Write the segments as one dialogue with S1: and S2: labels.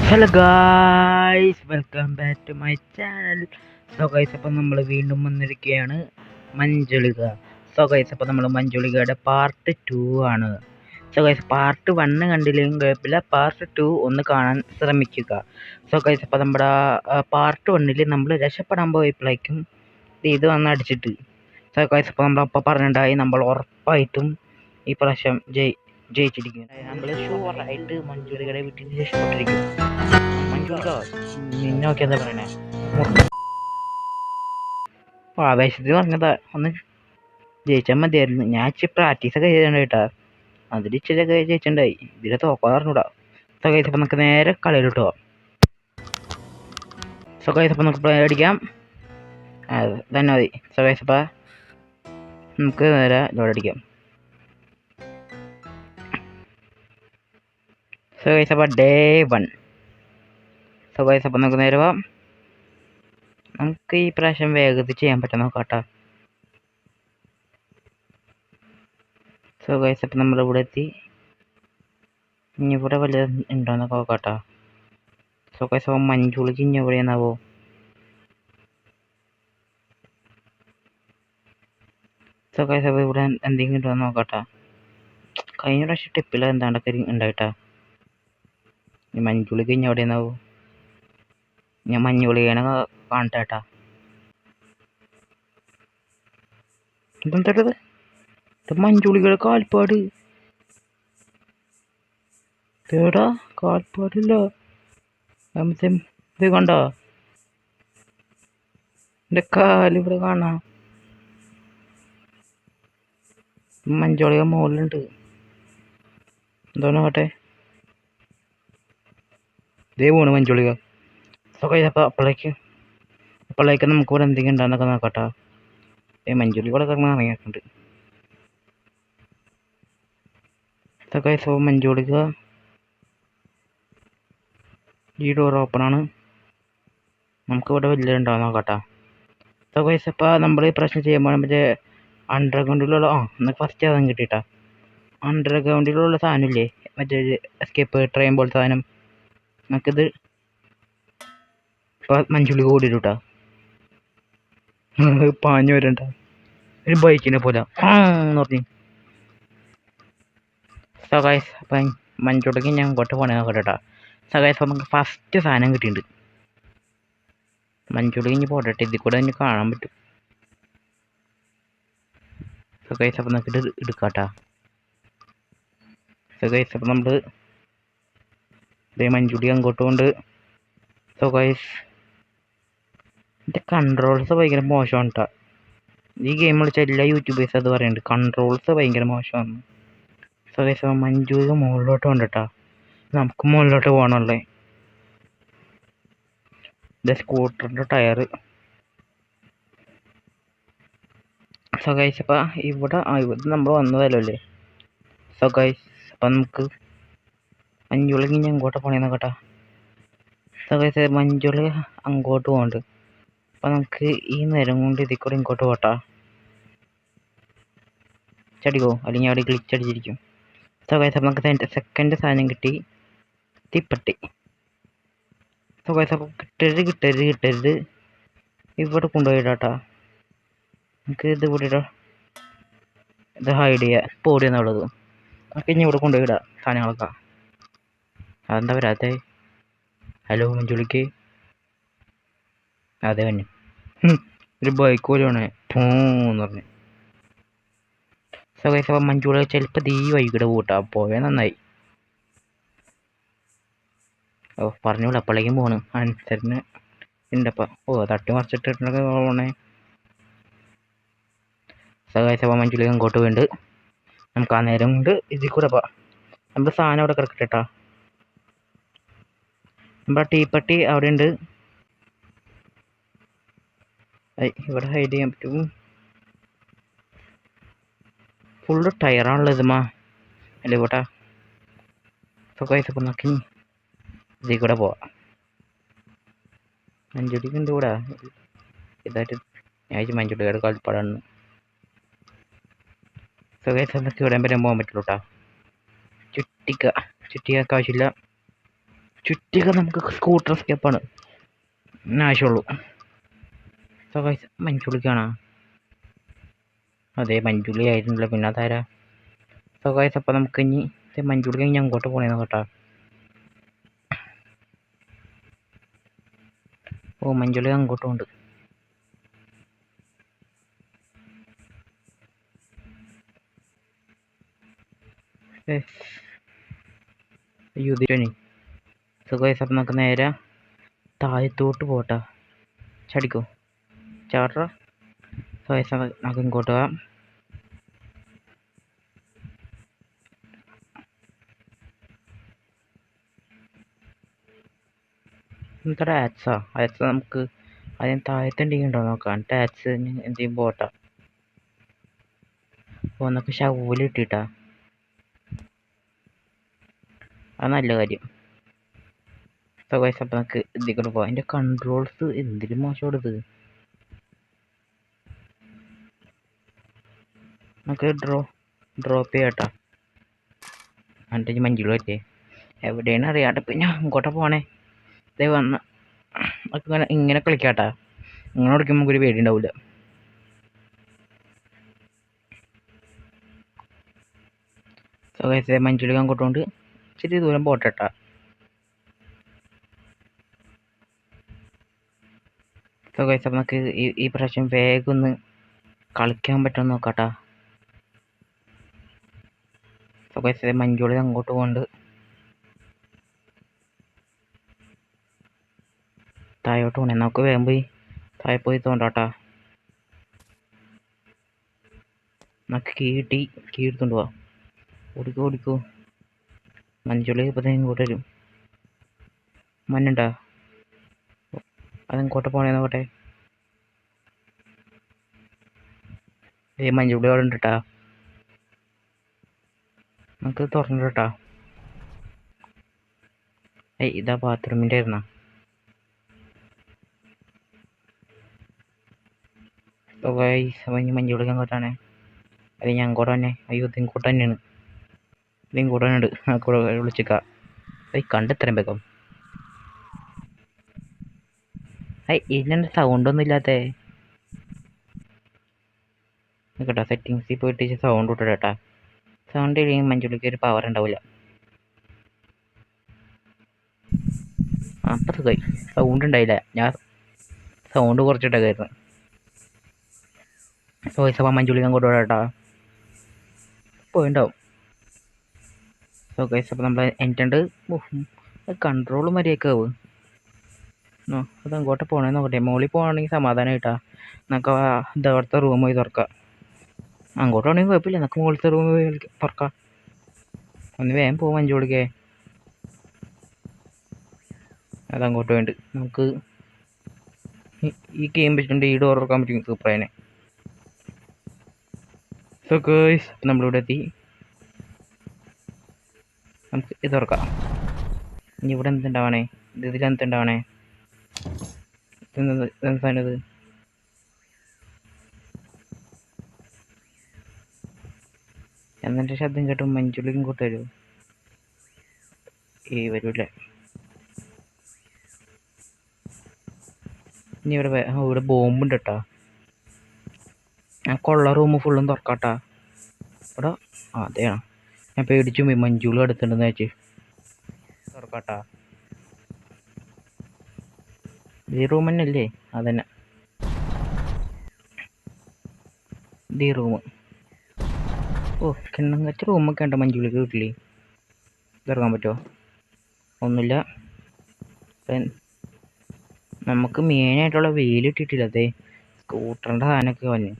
S1: Hello guys, welcome back to my channel. So guys, അപ്പം നമ്മൾ വീണ്ടും വന്നിരിക്കുകയാണ് മഞ്ജുളിക. സോ ഗൈസ്, അപ്പം നമ്മൾ മഞ്ജുളികയുടെ പാർട്ട് 2 ആണ്. സോ ഗൈസ്, പാർട്ട് 1 കണ്ടില്ലെങ്കിൽ കുഴപ്പമില്ല, പാർട്ട് 2 ഒന്ന് കാണാൻ ശ്രമിക്കുക. സോ ഗൈസ്, അപ്പം നമ്മുടെ പാർട്ട് 1 നമ്മൾ രക്ഷപ്പെടാൻ പോയപ്പോഴേക്കും ഇത് വന്ന് അടിച്ചിട്ട്. സോ ഗൈസ്, അപ്പം നമ്മളപ്പോൾ പറഞ്ഞിട്ടുണ്ടായി നമ്മൾ ഉറപ്പായിട്ടും ഈ പ്രാവശ്യം ജയിച്ചിരിക്കും. നമ്മൾ ഷുവറായിട്ട് മഞ്ജുളികയുടെ വീട്ടിൽ രക്ഷപ്പെട്ടിരിക്കും. മഞ്ജുളിക നിന്നൊക്കെ എന്താ പറയണേ, ആവേശത്തിൽ പറഞ്ഞതാ, ഒന്ന് ജയിച്ചാൽ മതിയായിരുന്നു. ഞാൻ ഇച്ചിരി പ്രാക്ടീസൊക്കെ ചെയ്തിട്ടുണ്ടായിട്ടാ, അതിൽ ഇച്ചിരിയൊക്കെ ജയിച്ചിട്ടുണ്ടായി. ഇതിലെ തോക്കാതെ പറഞ്ഞൂടാ. സൊകൈസപ്പം നമുക്ക് നേരെ കളിയിലോട്ട് പോവാം. സൊകൈസപ്പം നമുക്ക് പ്ലേ അടിക്കാം. അത് തന്നെ മതി. സൊകൈസപ്പ നമുക്ക് നേരെ ലോഡടിക്കാം. സൊകൈസപ്പ ഡേ 1. സൊകൈസപ്പം നമുക്ക് നേരെ പോവാം. നമുക്ക് ഈ പ്രാവശ്യം വേഗത്തിൽ ചെയ്യാൻ പറ്റും നോക്കാട്ടാ. സോ ഗൈസ്, അപ്പം നമ്മളിവിടെ എത്തി. ഇനി ഇവിടെ വല്ല ഉണ്ടോന്നൊക്കെ നോക്കാട്ടാ. സോ ഗൈസ്, അപ്പം മഞ്ജുളിക്ക് ഇനി എവിടെയാന്നാവോ. സോ ഗൈസ്, അപ്പം ഇവിടെ എന്തെങ്കിലും ഉണ്ടോന്ന് നോക്കാട്ടാ. കഴിഞ്ഞ പ്രാവശ്യം ടിപ്പിൽ എന്താണ്ടൊക്കെ ഉണ്ടായിട്ടാ. ഈ മഞ്ജുളിക്ക് ഇനി എവിടെയാന്നാവോ. ഞാൻ മഞ്ഞുളികേനെ കാണട്ടേട്ടാ. ഇതെന്താട്ടത്? ഇത് മഞ്ജുളികയുടെ കാൽപ്പാട്. കേടാ കാൽപ്പാടില്ല. ഇത് കണ്ടോ, എന്റെ കാലിവിടെ കാണാം. മഞ്ജുളിക മുകളിലുണ്ട്. എന്തോന്നാകട്ടെ, ഇതേ പോണ് മഞ്ജുളിക. സോ ഗൈസ്, അപ്പം അപ്പോഴേക്ക് നമുക്ക് ഇവിടെ എന്തെങ്കിലും ഉണ്ടാകുന്നൊക്കെ നോക്കട്ടാ. മഞ്ജുളി ഇവിടെ ഇറങ്ങിയിട്ടുണ്ട്. സോ ഗൈസ്, അപ്പോൾ മഞ്ജുളിക ഈ ഡോർ ഓപ്പൺ ആണ്. നമുക്ക് ഇവിടെ വലിയ ഉണ്ടാവും നോക്കട്ടാ. സോ ഗൈസ്, അപ്പോൾ നമ്മൾ ഈ പ്രശ്നം ചെയ്യുമ്പോൾ മറ്റേ അണ്ടർഗ്രൗണ്ടിലുള്ള എന്നാൽ ഫസ്റ്റ് സാധനം കിട്ടിയിട്ടാ. അണ്ടർഗ്രൗണ്ടിലുള്ള സാധനമില്ലേ, മറ്റേ എസ്കേപ്പ് ട്രെയിൻ പോലത്തെ സാധനം. നമുക്കിത് ഇപ്പോൾ മഞ്ജുളിക ഓടിയിട്ടാ. പാഞ്ഞു വരണ്ട ഒരു ബൈക്കിനെ പോലെ എന്ന് പറഞ്ഞു. സോ ഗൈസ്, അപ്പം മഞ്ജുളിക്ക് ഞാൻ ഇങ്ങോട്ട് പോണേ നോക്കട്ടെട്ടാ. സോ ഗൈസ്, അപ്പം നമുക്ക് ഫസ്റ്റ് സാധനം കിട്ടിയിട്ടുണ്ട്. മഞ്ജുളിക്ക് ഇനി പോട്ടെ, ഇതിൽ കൂടെ ഇനി കാണാൻ പറ്റും. സോ ഗൈസ്, അപ്പം നമുക്ക് ഇത് എടുക്കാട്ടാ. സോ ഗൈസ്, അപ്പം നമ്മൾ ഇതേ മഞ്ജുളി അങ്ങോട്ട് കൊണ്ട്. സോ ഗൈസ്, എൻ്റെ കൺട്രോൾസ് ഭയങ്കര മോശമാണ് കേട്ടോ. ഈ ഗെയിം കളിച്ച എല്ലാ യൂട്യൂബേഴ്സും അത് പറയുന്നുണ്ട്, കൺട്രോൾസ് ഭയങ്കര മോശമാണ്. സോ ഗൈസ്, മഞ്ജുളിക മുകളിലോട്ട് കൊണ്ടിട്ടാ. നമുക്ക് മുകളിലോട്ട് പോകണമല്ലേ. ഇത് സ്കൂട്ടറിൻ്റെ ടയർ. സോ ഗൈസ്, അപ്പം ഇവിടെ നമ്മൾ വന്നതല്ലോ അല്ലേ. സോ ഗൈസ്, അപ്പം നമുക്ക് മഞ്ജുളിക്ക് ഇനി അങ്ങോട്ട് പോണേന്ന് കേട്ടാ. സോ ഗൈസ്, മഞ്ജുളി അങ്ങോട്ട് പോകുന്നുണ്ട്. അപ്പം നമുക്ക് ഈ നേരം കൊണ്ട് ഇതിൽ കൂടെ ഇങ്ങോട്ട് പോട്ടാ. ചടിക്കോ, അല്ലെങ്കിൽ അവിടെ ഗ്ലിച്ച് അടിച്ചിരിക്കും. സോ ഗൈസ്, അപ്പം നമുക്ക് സെക്കൻഡ് സാധനം കിട്ടി, തീപ്പെട്ടി. സോ ഗൈസ്, അപ്പം കിട്ടരുത് ഇവിടെ കൊണ്ടുപോയിട്ടാ. നമുക്ക് ഇത് കൂടിയിട്ടോ, ഇത് ഹൈഡ് ചെയ്യുക പോടിയെന്നുള്ളത്. നമുക്ക് ഇനി ഇവിടെ കൊണ്ടുപോയിടാം സാധനങ്ങളൊക്കെ. അതെന്താ വരാത്തെ? ഹലോ മഞ്ജുളിക്ക്. അതെ തന്നെ ഒരു ബൈക്ക് പോലെയാണ് എന്ന് പറഞ്ഞു. സോ ഗൈസ്, അപ്പം മഞ്ജുളി ചിലപ്പോൾ ഈ വൈകിട്ട് പോട്ടാ. പോയാൽ നന്നായി. പറഞ്ഞോളൂ, അപ്പോഴേക്കും പോണ് അനുസരിന് ഉണ്ടപ്പം. തട്ടി മറിച്ചിട്ടിട്ടൊക്കെ പോണേ. സോ ഗൈസ്, അപ്പം മഞ്ജുളി അങ്ങോട്ട് വേണ്ട. നമുക്ക് ആ നേരം കൊണ്ട് ഇതിൽ കൂടെ പോവാം. നമ്മൾ സാധനം അവിടെ കിടക്കട്ടെട്ടാ. നമ്മുടെ തീപ്പെട്ടി അവിടെ ഉണ്ട്. ഇവിടെ ഹൈഡ് ചെയ്യാൻ പറ്റും. ഫുള്ള് ടയറാണുള്ളത് ഇതുമാ അല്ലേ പോട്ടാ. സോ ഗൈസ്, അപ്പം നോക്കി ഇതിൽ കൂടെ പോവാം. മഞ്ജുളിക്ക് ഉണ്ട് കൂടെ ഇതായിട്ട്. ഞാൻ മഞ്ജുളിയുടെ കളിപ്പാടാണ്. സോ ഗൈസ്, നമുക്ക് ഇവിടെ വരെ പോകാൻ പറ്റുള്ളൂ കേട്ടോ. ചുറ്റിക്ക് ആവശ്യമില്ല. ചുറ്റിക നമുക്ക് സ്കൂട്ടർ സ്റ്റെപ്പാണ് ആവശ്യമുള്ളൂ. സോ ഗൈസ് മഞ്ചുളിക്കാണോ? അതെ മഞ്ചുളി ആയിരുന്നല്ലോ, പിന്നെ അതാരാ? സോ ഗൈസ് അപ്പോൾ നമുക്ക് ഇനി മഞ്ചുളി കഴിഞ്ഞ് അങ്ങോട്ട് പോണേന്ന് കേട്ടോ. ഓ മഞ്ചുളി അങ്ങോട്ടും ഉണ്ട്. യുധിരനി. സോ ഗൈസ് അപ്പോൾ നമുക്ക് നേരെ താഴത്തോട്ട് പോട്ടാ. ചടിക്കോ ചാട്ര. സോ ഗൈസ് നമുക്ക് ഇങ്ങോട്ട് പോകാം. എന്താ ആറ്റ്സാ? ആറ്റ്സ് നമുക്ക് അതിന് താഴത്തുണ്ടെങ്കിൽ ഉണ്ടോ നോക്കാം. ടാറ്റ്സ് എന്തെങ്കിലും പോട്ടാ. അപ്പോൾ നമുക്ക് ഷവൂല് ഇട്ടിട്ടാ, അത് നല്ല കാര്യം. സോ ഗൈസ് അപ്പോൾ നമുക്ക് ഇതിൽ പോവാം. അതിൻ്റെ കൺട്രോൾസ് എന്തിനും മോശമാണിത്. നമുക്ക് ഡ്രോപ്പ് ചെയ്യട്ടാ. എന്നിട്ട് മഞ്ചുളി പറ്റേ എവിടെയാണ് അറിയാട്ടെ. പിന്നെ ഇങ്ങോട്ടാ പോണേ? ഇതേ വന്ന് നമുക്ക് ഇങ്ങനെ കളിക്കാട്ടാ. ഇങ്ങനെ കളിക്കുമ്പോൾ നമുക്കൊരു പേടി ഉണ്ടാവില്ല. സോ ഗൈസ് മഞ്ചുളി അങ്ങോട്ടുണ്ട് ഇച്ചിരി ദൂരം പോട്ടെട്ടാ. സോ ഗൈസ് അപ്പോൾ നമുക്ക് ഈ പ്രാവശ്യം വേഗം ഒന്ന് കളിക്കാൻ പറ്റുമെന്ന് നോക്കാട്ടാ. സോ ഗൈസ് മഞ്ചുളി അങ്ങോട്ട് പോകുന്നുണ്ട്. താഴോട്ട് പോണേ. നമുക്ക് വേഗം പോയി താഴെ പോയി തോണ്ടാട്ടാ. നമുക്ക് കീ എടുത്തോണ്ട് പോവാം. ഓടിക്കോ. മഞ്ചുളി ഇപ്പം ഇങ്ങോട്ട് വരും. മഞ്ഞുണ്ടാ? അതിങ്ങോട്ട് പോണേ നോക്കട്ടെ. മഞ്ചുളി അവിടെ ഉണ്ട് കേട്ടാ. നമുക്ക് തുറന്നിട്ടാ. ഇതാ ബാത്റൂമിൻ്റെ ആയിരുന്നാ? മഞ്ചുളി അങ്ങോട്ടാണ്. അത് ഞാൻ അങ്ങോട്ട് തന്നെ. അയ്യോ ഇത് ഇങ്ങോട്ട് തന്നെയാണ്. ഇത് ഇങ്ങോട്ട് തന്നെ ഉണ്ട്. കൂടെ വിളിച്ചേക്കാം. കണ്ടെത്രയും വേഗം. ഇതിൻ്റെ സൗണ്ടൊന്നും ഇല്ലാത്തേ. കേട്ടോ സെറ്റിങ്സിൽ പോയിട്ട് സൗണ്ട് ഇട്ടിട്ടാ. സൗണ്ട് ഇല്ലെങ്കിൽ മഞ്ചുളിക്ക് ഒരു പവർ ഉണ്ടാവില്ല. അപ്പം സുഖമായി. സൗണ്ട് ഉണ്ടായില്ല, ഞാൻ സൗണ്ട് കുറച്ചിട്ടൊക്കെയായിരുന്നു. വോയിസ് അപ്പം മഞ്ചുളി അങ്ങോട്ട് വിടാട്ടാ. പോയിണ്ടാവും. സോ ഗൈസ് അപ്പോൾ നമ്മൾ എൻ്റെ കൺട്രോൾ മര്യാദക്കാവും. അത് അങ്ങോട്ട് പോകണമെന്ന് നോക്കട്ടെ. മോളിൽ പോകണമെങ്കിൽ സമാധാനമായിട്ടാ. നമുക്ക് ഇതവിടുത്തെ റൂം പോയി തുറക്കാം. അങ്ങോട്ട് പോകണമെങ്കിൽ കുഴപ്പമില്ല. നമുക്ക് മുകളിലത്തെ റൂം പോയി തുറക്കാം. ഒന്ന് വേഗം പോകും മഞ്ചുളിക്കേ. അതങ്ങോട്ട് വേണ്ട. നമുക്ക് ഈ ഗെയിം വെച്ചിട്ടുണ്ട് ഈ ഡോർ തുറക്കാൻ പറ്റും സൂപ്പറായനെ. സോ ഗൈസ് നമ്മളിവിടെ എത്തി. നമുക്ക് ഇത് തുറക്കാം. ഇനി ഇവിടെ എന്തുണ്ടാവണേ? ഇതിലെന്തുണ്ടാവണേ? സാധനത് എന്നിട്ട് ശബ്ദം കേട്ടും മഞ്ചുളിക്കും കൂട്ട് വരുമോ? വരൂല്ലേ. ഇനി ഇവിടെ ബോംബുണ്ട് കേട്ടാ. ഞാൻ കൊള്ള റൂം ഫുള്ളും തുറക്കാട്ടാ. ഇവിടെ അതെയാ ഞാൻ പേടിച്ചു പോയി. മഞ്ചുളി അടുത്തുണ്ടെന്ന് വെച്ച് തുറക്കാട്ടാ. ഈ റൂം തന്നെ അല്ലേ? അതന്നെ ഈ റൂം. കിണ്ണം വെച്ച റൂമൊക്കെ ഉണ്ട് മഞ്ചുളിക്ക് വീട്ടിൽ. ഇറങ്ങാൻ പറ്റുമോ? ഒന്നുമില്ല. നമുക്ക് മെയിനായിട്ടുള്ള വെയിലിട്ടിട്ടില്ല. അതെ സ്കൂട്ടറിൻ്റെ സാധനമൊക്കെ വന്നു.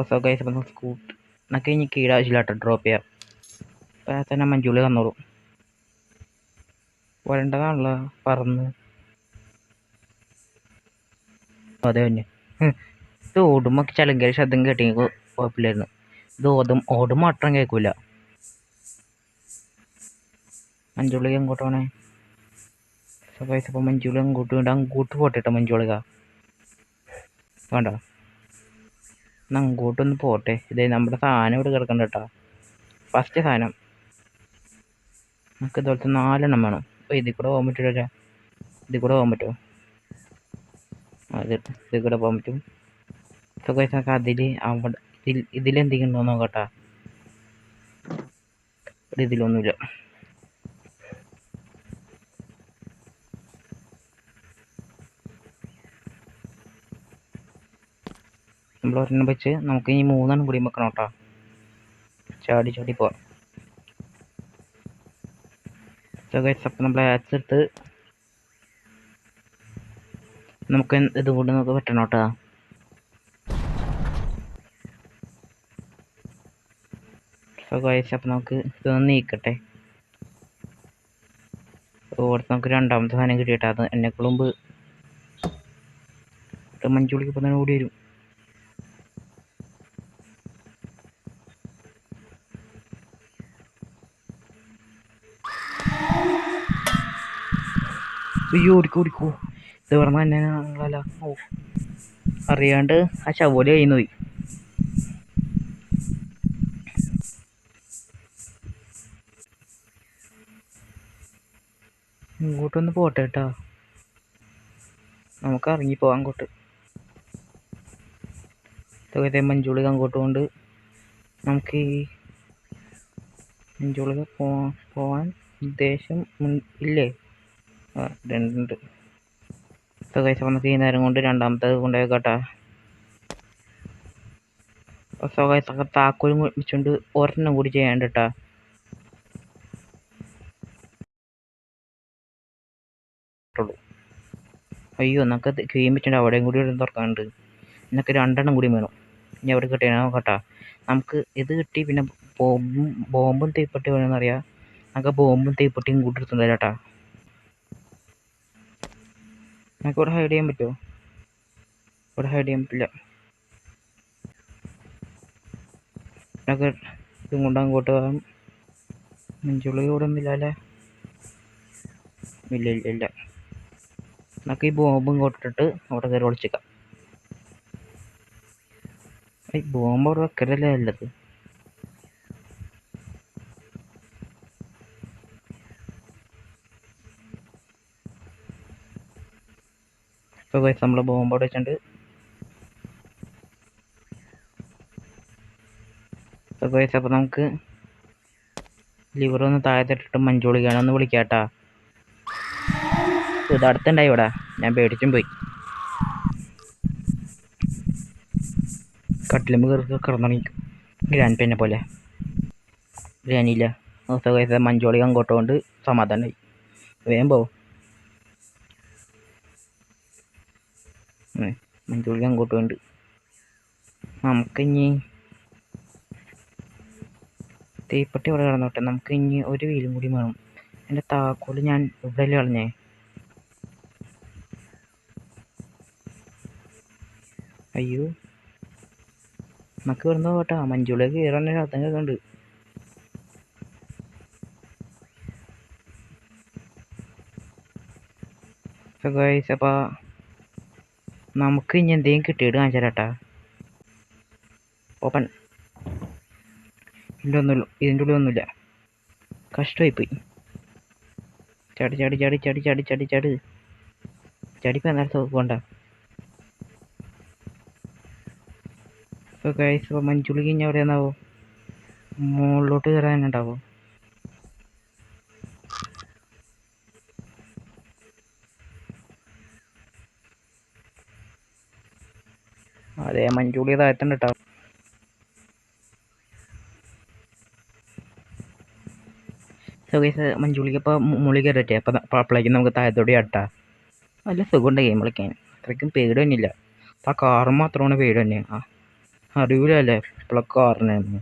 S1: സോ ഗൈസ് അപ്പം സ്കൂട്ടറിനൊക്കെ ഇനി കീഴാവശ്യമില്ല കേട്ടോ. ഡ്രോപ്പ് ചെയ്യാം. അപ്പം തന്നെ മഞ്ചുളി തന്നോളൂ. വരേണ്ടതാണല്ലോ പറന്ന്. അതെ തന്നെ. ഇത് ഓടുമ്പോൾ ചലങ്കര ശബ്ദം കേട്ടെങ്കിൽ കുഴപ്പമില്ലായിരുന്നു. ഇത് ഓടും മാത്രം കേൾക്കൂല. മഞ്ചുളി അങ്ങോട്ട് പോണേ. സോ ഗൈസ് അപ്പം മഞ്ചുളി അങ്ങോട്ട് പോട്ടെ കേട്ടോ. മഞ്ചുളിക വേണ്ട. എന്നാ അങ്ങോട്ടൊന്ന് പോട്ടെ. ഇതേ നമ്മുടെ സാധനം ഇവിടെ കിടക്കണ്ട കേട്ടോ. ഫസ്റ്റ് സാധനം നമുക്ക് ഇതുപോലത്തെ 4 വേണം. അപ്പോൾ ഇതിൽ കൂടെ പോകാൻ പറ്റില്ല. ഇതിൽ കൂടെ പോകാൻ പറ്റുമോ? ഇതിൽ കൂടെ പോകാൻ പറ്റും. സോ ഗൈസ് നമുക്ക് അവിടെ ഇതിലെന്തെങ്കിലും ഉണ്ടോ നോക്കട്ടാ. ഇതിലൊന്നുമില്ല. നമ്മൾ ഒരെണ്ണം വെച്ച് നമുക്ക് ഈ 3 കൂടി വെക്കണം കേട്ടോ. ചാടി ചാടി പോവാം. സോ ഗൈസ് അപ്പം നമ്മൾ ആക്സ് എടുത്ത് നമുക്ക് ഇതുകൊണ്ട് നമുക്ക് വെട്ടണം കേട്ടോ. സോ ഗൈസ് അപ്പം നമുക്ക് ഇതൊന്ന് നീക്കട്ടെ. ഓർത്ത് നമുക്ക് രണ്ടാമത്തെ സാധനം കിട്ടിയിട്ടാ. അത് എന്നെക്കുള്ള മുമ്പ് മഞ്ചുളിക്ക് ഇപ്പം തന്നെ ഓടി വരും. അയ്യോ ഓടിക്കോ. ഇത് പറഞ്ഞ തന്നെ ഞങ്ങളല്ല. ഓ അറിയാണ്ട് ആ ശവോലി കയ്യിൽ പോയി. ഇങ്ങോട്ടൊന്ന് പോട്ടെ കേട്ടോ. നമുക്ക് ഇറങ്ങിപ്പോവാം അങ്ങോട്ട്. ഇതേ മഞ്ചുളിക അങ്ങോട്ട് കൊണ്ട് നമുക്ക് ഈ മഞ്ചുളിക പോവാൻ ഉദ്ദേശം ഇല്ലേ? രണ്ടുണ്ട്. കഴിച്ച നമുക്ക് ഈ നേരം കൊണ്ട് രണ്ടാമത്തേത് കൊണ്ടുപോയിക്കോട്ടെ. സ്വകാര്യ താക്കോലും വെച്ചുകൊണ്ട് ഒരെണ്ണം കൂടി ചെയ്യാണ്ട് കേട്ടാ. അയ്യോ എന്നൊക്കെ ക്രീം വെച്ചിട്ടുണ്ട്. അവിടെയും കൂടി തുറക്കാനുണ്ട്. എന്നൊക്കെ 2 കൂടി വേണം. ഇനി അവിടെ കിട്ടിയാൽ നോക്കട്ടാ. നമുക്ക് ഇത് കിട്ടി. പിന്നെ ബോംബും തീപ്പെട്ടി വേണമെന്നറിയാം. നമുക്ക് ബോംബും തീപ്പെട്ടിയും കൂട്ടി എടുത്തുണ്ടല്ലോ ചേട്ടാ. നമുക്ക് ഇവിടെ ഹൈഡ് ചെയ്യാൻ പറ്റുമോ? ഇവിടെ ഹൈഡ് ചെയ്യാൻ പറ്റില്ല. നമുക്ക് ഇതും കൊണ്ട് അങ്ങോട്ട് പോകാം. മഞ്ചുള്ളി ഇവിടെ ഒന്നുമില്ല അല്ലേ? ഇല്ല. നമുക്ക് ഈ ബോംബ് ഇങ്ങോട്ടിട്ട് അവിടെ കയറി ഒളിച്ചേക്കാം. ഈ ബോംബ് അവിടെ വെക്കലല്ലേ നല്ലത്. ഇപ്പോൾ ഗൈസ് നമ്മൾ ബോംബ് അവിടെ വെച്ചിട്ടുണ്ട്. അപ്പോൾ ഗൈസ് അപ്പോൾ നമുക്ക് ലിവർ ഒന്ന് താഴത്തിട്ടിട്ട് മഞ്ചുളിക്കാനൊന്ന് വിളിക്കാട്ടാ. ഇത് അടുത്തുണ്ടായി ഇവിടെ. ഞാൻ പേടിച്ചും പോയി. കട്ടിലുമ്പ് കയറി കിടന്നുണങ്ങി ഗ്രാൻഡ് പെന്നെ പോലെ. ഗ്രാനിയില്ല. ഗൈസ് മഞ്ചോളി അങ്ങോട്ട് കൊണ്ട് സമാധാനമായി. വേഗം പോവും. മഞ്ചോളി അങ്ങോട്ട് കൊണ്ട് നമുക്കിനി തീപ്പെട്ടി ഇവിടെ കിടന്നോട്ടെ. നമുക്ക് ഇനി ഒരു വീലും കൂടി വേണം. എൻ്റെ താക്കോല് ഞാൻ ഇവിടെ കളഞ്ഞേ. അയ്യോ നമുക്ക് ഇവിടുന്ന് പോട്ടാ. മഞ്ചുളിയൊക്കെ കയറാൻ ശബ്ദം കേൾക്കുന്നുണ്ട്. ഗൈസ് അപ്പോൾ നമുക്ക് ഇനി എന്തെങ്കിലും കിട്ടിയിട്ട് കാണിച്ചു തരാട്ടാ. ഓപ്പൺ. ഇതിൻ്റെ ഉള്ളിൽ ഒന്നുമില്ല. കഷ്ടമായിപ്പോയി. ചാടിപ്പോൾ നേരത്തെ പോകണ്ട. ഇപ്പോൾ ഗൈസ് ഇപ്പോൾ മഞ്ചുളി ഇനി അവിടെ നിന്നാവോ? മുകളിലോട്ട് കയറാനുണ്ടാവോ? അതെ മഞ്ചുളി താഴത്തുണ്ട് കേട്ടോ. സോ ഗൈസ് മഞ്ചുളിക്ക് ഇപ്പോൾ മുകളിൽ കയറട്ടെ. അപ്പോൾ അപ്പോഴേക്കും നമുക്ക് താഴത്തോടെ ആട്ടാ. നല്ല സുഖമുണ്ട് ഗെയിം കളിക്കാൻ. അത്രയ്ക്കും പേടി തന്നെയില്ല. ആ കാറ് മാത്രമാണ് പേടി തന്നെ. അറിയില്ലല്ലേ ഇപ്പോഴൊക്കെ കാറിനായിരുന്നു.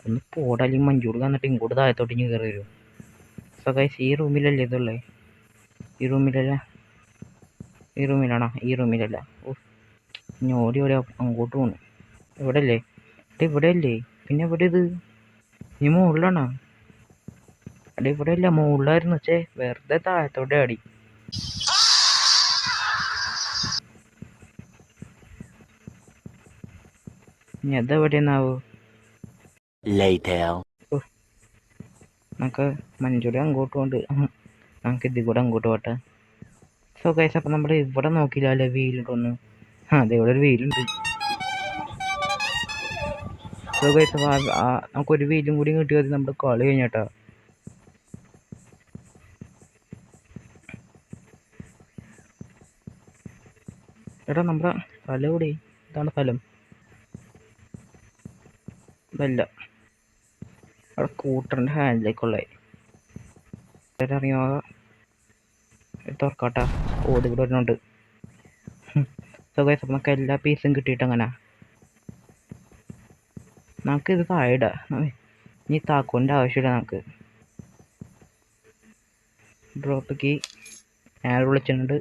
S1: ഒന്ന് പോടാ. അല്ലെങ്കിൽ മഞ്ചൂർ വന്നിട്ട് ഇങ്ങോട്ട് താഴത്തോട്ട് ഇനി കയറി വരും. സോ ഗൈസ് ഈ റൂമിലല്ലേ ഇതുള്ളേ? ഈ റൂമിലാണോ? ഈ റൂമിലല്ല. ഓ ഇനി ഓടി അങ്ങോട്ട് പോകണം. ഇവിടെ അല്ലേ? ഇവിടെ അല്ലേ? പിന്നെ ഇവിടെ ഇത് നീ മുകളിലാണോ? ഇവിടെ ഇല്ല, മുകളിലായിരുന്നു. വെറുതെ താഴത്തോടെ ആടി. ഇനി അതെവിടെയെന്നാവോ? നമുക്ക് മഞ്ചൂരി അങ്ങോട്ട് കൊണ്ട് നമുക്ക് ഇതിൽ കൂടെ അങ്ങോട്ട് പോട്ടെ. സോ ഗൈസ്, അപ്പം നമ്മൾ ഇവിടെ നോക്കിയില്ലല്ലേ വീലുണ്ടോന്ന്? അതെ, ഇവിടെ ഒരു വീലുണ്ട്. സോ ഗൈസ്, നമുക്കൊരു വീലും കൂടി കിട്ടിയത് നമ്മുടെ കളി കഴിഞ്ഞാട്ടാ. എടാ, നമ്മുടെ സ്ഥലം എവിടെ? ഇതാണ് സ്ഥലം. ഇതല്ല, അവിടെ സ്കൂട്ടറിൻ്റെ ഹാൻഡിലേക്കുള്ളേ. ഇറങ്ങിയോ? തുറക്കാട്ടാ, ഓടി ഇവിടെ വരുന്നുണ്ട്. സോ ഗൈസ്, അപ്പം നമുക്ക് എല്ലാ പീസും കിട്ടിയിട്ട് അങ്ങനെ നമുക്കിത് താഴെടാ. ഇനി താക്കോലിൻ്റെ ആവശ്യമില്ല നമുക്ക്. ഡ്രോപ്പ് കീ ഞാൻ വിളിച്ചിട്ടുണ്ട്.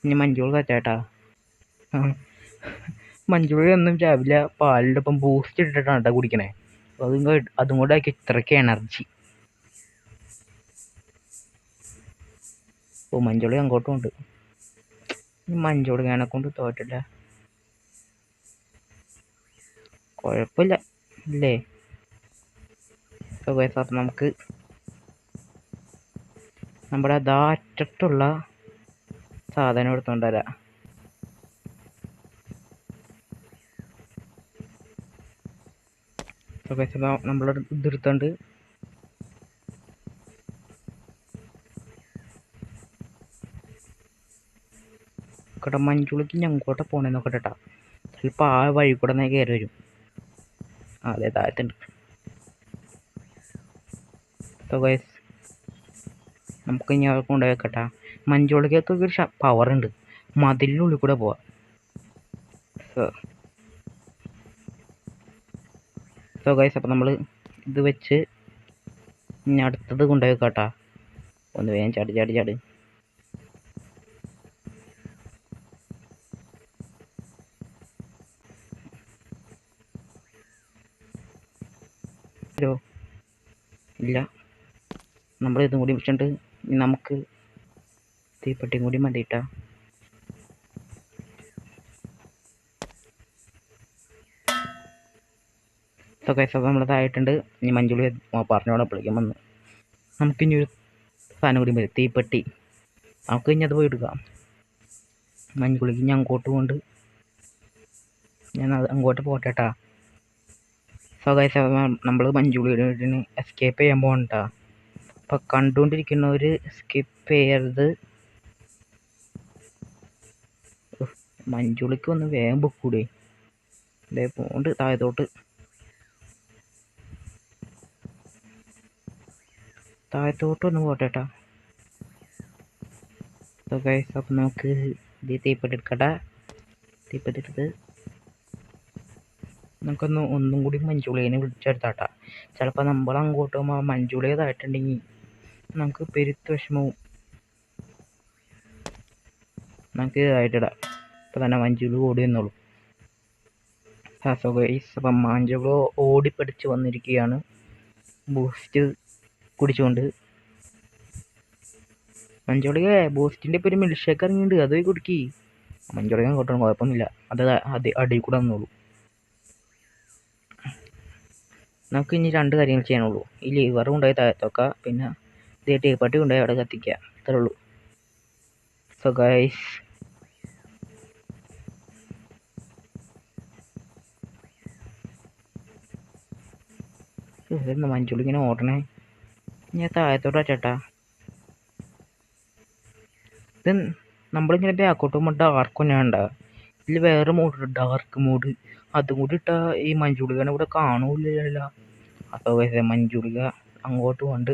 S1: ഇനി മഞ്ജുൾ കച്ചാട്ടാ. മഞ്ജുളി ഒന്നും രാവിലെ പാലിൻ്റെ ഒപ്പം ബൂസ്റ്റ് ഇട്ടിട്ടാണ് കേട്ടോ കുടിക്കണേ. അതും കൂടെ ആക്കി ഇത്രയ്ക്ക് എനർജി. ഓ, മഞ്ജുളി അങ്ങോട്ടും ഉണ്ട്. മഞ്ജുളി ഞാനെ കൊണ്ട് തോറ്റില്ല. കുഴപ്പമില്ല ഇല്ലേ? അപ്പം നമുക്ക് നമ്മുടെ അറ്റത്തുള്ള സാധനം എടുത്തുകൊണ്ട് വരാം. നമ്മളോട് ഇതെടുത്തോണ്ട് ഇവിടെ മഞ്ജുളിക്ക് ഞങ്ങോട്ടെ പോണേ നോക്കട്ടെ കേട്ടോ. ചിലപ്പോൾ ആ വഴി കൂടെ തന്നെ കയറി വരും. അതെ, താഴത്തുണ്ട്. സോ ഗൈസ്, നമുക്ക് ഇനി അവിടെ കൊണ്ടുപോയി വെക്കട്ടെ. മഞ്ജുളിക്കൊക്കെ ഒരു പവർ ഉണ്ട്, മതിലിനുള്ളിൽ കൂടെ പോവാം. സോ ഗൈസ്, അപ്പം നമ്മൾ ഇത് വെച്ച് ഇനി അടുത്തത് കൊണ്ടുപോയി വെക്കാട്ടാ. ഒന്ന് വേഗം ചാടി ചാടി ചാടി. ഇല്ല, നമ്മൾ ഇതും കൂടി വെച്ചിട്ടുണ്ട്. നമുക്ക് തീപ്പെട്ടിയും കൂടി മതിയിട്ടാ. സോ ഗൈസ്, അപ്പോൾ നമ്മളതായിട്ടുണ്ട്. ഇനി മഞ്ജുളി പറഞ്ഞോളെ വിളിക്കാൻ വന്ന് നമുക്കിനി ഒരു സാധനം കൂടി മതി, തീപ്പെട്ടി. നമുക്ക് ഇനി അത് പോയി എടുക്കാം. മഞ്ജുളിക്ക് ഞാൻ അങ്ങോട്ട് കൊണ്ട് ഞാൻ അങ്ങോട്ട് പോട്ടെട്ടാ. സോ ഗൈസ്, നമ്മൾ മഞ്ജുളിയുടെ വീട്ടിന് എസ്കേപ്പ് ചെയ്യാൻ പോകണ്ടാ. അപ്പം കണ്ടുകൊണ്ടിരിക്കുന്നവർ സ്കിപ്പ് ചെയ്യരുത്. മഞ്ജുളിക്ക് ഒന്ന് വേഗം പൊക്കൂടെ. ഇതേ പോണ്ട് താഴത്തോട്ടൊന്ന് പോട്ടെട്ടാ. സോ ഗൈസ്, അപ്പം നമുക്ക് ഇത് തീപ്പെട്ടി എടുക്കട്ടെ. തീപ്പെട്ടി എടുത്ത് ഒന്നും കൂടി മഞ്ജുളിയെ വിളിച്ചെടുത്താട്ടാ. ചിലപ്പോൾ നമ്മൾ അങ്ങോട്ട് പോകുമ്പോൾ മഞ്ജുളിയതായിട്ടുണ്ടെങ്കിൽ നമുക്ക് പെരുത്ത് വിഷമവും. നമുക്ക് ഇതായിട്ടിടാം. ഇപ്പം തന്നെ മഞ്ജുളി ഓടി വന്നോളൂ. സോ ഗൈസ്, അപ്പം മഞ്ജുളി ഓടിപ്പടിച്ച് വന്നിരിക്കുകയാണ് ബൂസ്റ്റ് കുടിച്ചുകൊണ്ട്. മഞ്ജുളിയെ ബൂസ്റ്റിൻ്റെ ഇപ്പം ഒരു മിൽക്ക് ഷേക്ക് ഇറങ്ങിയിട്ടുണ്ട്, അത് പോയി കുടിക്കി. മഞ്ജുളിയെ അങ്ങോട്ടും കുഴപ്പമൊന്നുമില്ല, അത് അടിയിൽ കൂടെ വന്നോളൂ. നമുക്ക് ഇനി 2 കാര്യങ്ങൾ ചെയ്യാനുള്ളൂ. ഈ ലിവർ കൊണ്ടുപോയി താഴത്തൊക്കെ, പിന്നെ തീപ്പെട്ടി കൊണ്ടുപോയി അവിടെ കത്തിക്കുക. അത്രേ ഉള്ളൂ. സോ ഗൈസ്, ഇതെന്താ മഞ്ജുളി ഇങ്ങനെ ഓടണേ? ഞാൻ താഴത്തോട്ടാ ചേട്ടാ. ഇത് നമ്മളിങ്ങനെ ബാക്കോട്ട് പോകുമ്പോൾ ഡാർക്ക് ഒന്നും ഉണ്ടാവുക. ഇതിൽ വേറെ മോഡ്, ഡാർക്ക് മോഡ്. അതും കൂടി ഇട്ടാൽ ഈ മഞ്ജുളികനെ ഇവിടെ കാണൂല. അപ്പോൾ മഞ്ജുളിക അങ്ങോട്ട് കൊണ്ട്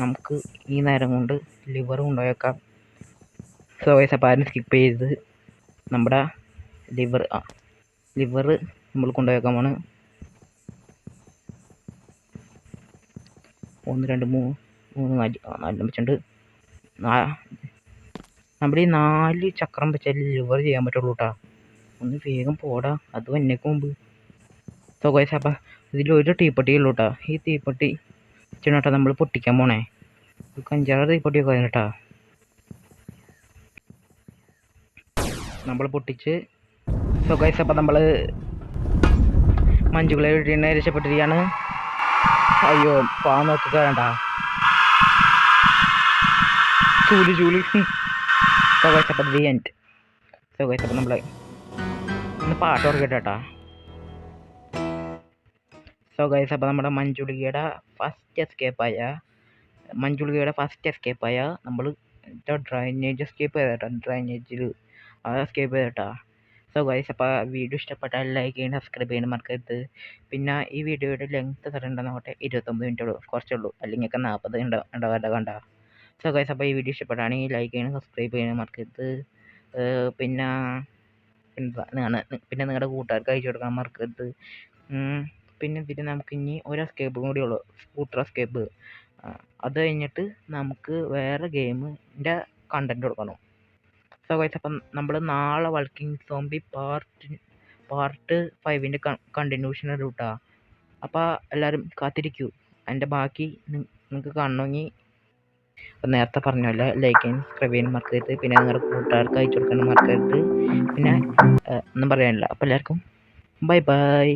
S1: നമുക്ക് ഈ നേരം കൊണ്ട് ലിവർ കൊണ്ടുപോയേക്കാം. സോ ഗൈസ്, അപ്പോൾ ആരും സ്കിപ്പ് ചെയ്ത് നമ്മുടെ ലിവർ നമ്മൾ കൊണ്ടുപോയേക്കാമാണ്. 1 2 3 4 വെച്ചിട്ടുണ്ട്. നമ്മുടെ ഈ 4 ചക്രം വെച്ചാൽ ലിവർ ചെയ്യാൻ പറ്റുള്ളൂ കേട്ടോ. ഒന്ന് വേഗം പോടാ, അത് വന്നേക്ക് മുമ്പ്. സോ ഗൈസ്, അപ്പം ഇതിലൊരു തീപ്പെട്ടി ഉള്ളൂ കേട്ടോ. ഈ തീപ്പെട്ടി ചേട്ടാ നമ്മൾ പൊട്ടിക്കാൻ പോണേ. 5-6 തീപ്പെട്ടിയൊക്കെ കേട്ടോ നമ്മൾ പൊട്ടിച്ച്. സോ ഗൈസ്, അപ്പം നമ്മൾ മഞ്ജുകളെ വീട്ടിൽ രക്ഷപ്പെട്ടിരിക്കുകയാണ്. അയ്യോ പാ നോക്കുക വേണ്ട ചൂല് സോ ഗൈസ് അപ്പം ദി എൻഡ്. സോ ഗൈസ് അപ്പം നമ്മളെ ഒന്ന് പാട്ട് ഓർക്കട്ടാ. സോ ഗൈസ് അപ്പം നമ്മുടെ മഞ്ജുളികയുടെ ഫസ്റ്റ് എസ്കേപ്പായ നമ്മൾ ഡ്രൈനേജ് എസ്കേപ്പ് ചെയ്തേട്ടാ. ഡ്രൈനേജിൽ എസ്കേപ്പ് ചെയ്തേട്ടാ. സോ ഗൈസ് അപ്പോൾ വീഡിയോ ഇഷ്ടപ്പെട്ടാൽ ലൈക്ക് ചെയ്യണം, സബ്സ്ക്രൈബ് ചെയ്യണം മറക്കരുത്. പിന്നെ ഈ വീഡിയോയുടെ ലെങ്ത്ത് തരേണ്ടതെന്നോട്ടെ 29 മിനിറ്റുള്ളൂ, കുറച്ചുള്ളൂ. അല്ലെങ്കിൽ 40 ഉണ്ടാകാതെ കണ്ട. സോ ഗൈസ് അപ്പോൾ ഈ വീഡിയോ ഇഷ്ടപ്പെട്ടാണെങ്കിൽ ലൈക്ക് ചെയ്യണം, സബ്സ്ക്രൈബ് ചെയ്യണം മറക്കരുത്. പിന്നെ നിങ്ങളുടെ കൂട്ടുകാർക്ക് അയച്ചു കൊടുക്കാൻ മറക്കരുത്. പിന്നെ ഇതിന് നമുക്ക് ഇനി ഒരു എസ്കേപ്പും കൂടി ഉള്ളൂ, സ്കൂട്ടർ എസ്കേപ്പ്. അത് കഴിഞ്ഞിട്ട് നമുക്ക് വേറെ ഗെയിമിൻ്റെ കണ്ടൻറ്റ് കൊടുക്കണം. സോ ഗൈസ് അപ്പം നമ്മൾ നാളെ വൾക്കിംഗ് സോംബി പാർട്ട് 5ൻ്റെ കണ്ടിന്യൂഷൻ ഇടൂട്ടാ. അപ്പോൾ എല്ലാവരും കാത്തിരിക്കൂ. അതിൻ്റെ ബാക്കി നിങ്ങൾക്ക് കാണണമെങ്കിൽ നേരത്തെ പറഞ്ഞല്ലോ ലൈക്ക് ചെയ്യാൻ, സബ്സ്ക്രൈബ് ചെയ്യാൻ മറക്കരുത്. പിന്നെ നിങ്ങളുടെ കൂട്ടുകാർക്ക് അയച്ചു കൊടുക്കാനും മറക്കരുത്. പിന്നെ ഒന്നും പറയാനില്ല. അപ്പോൾ എല്ലാവർക്കും ബൈ ബൈ.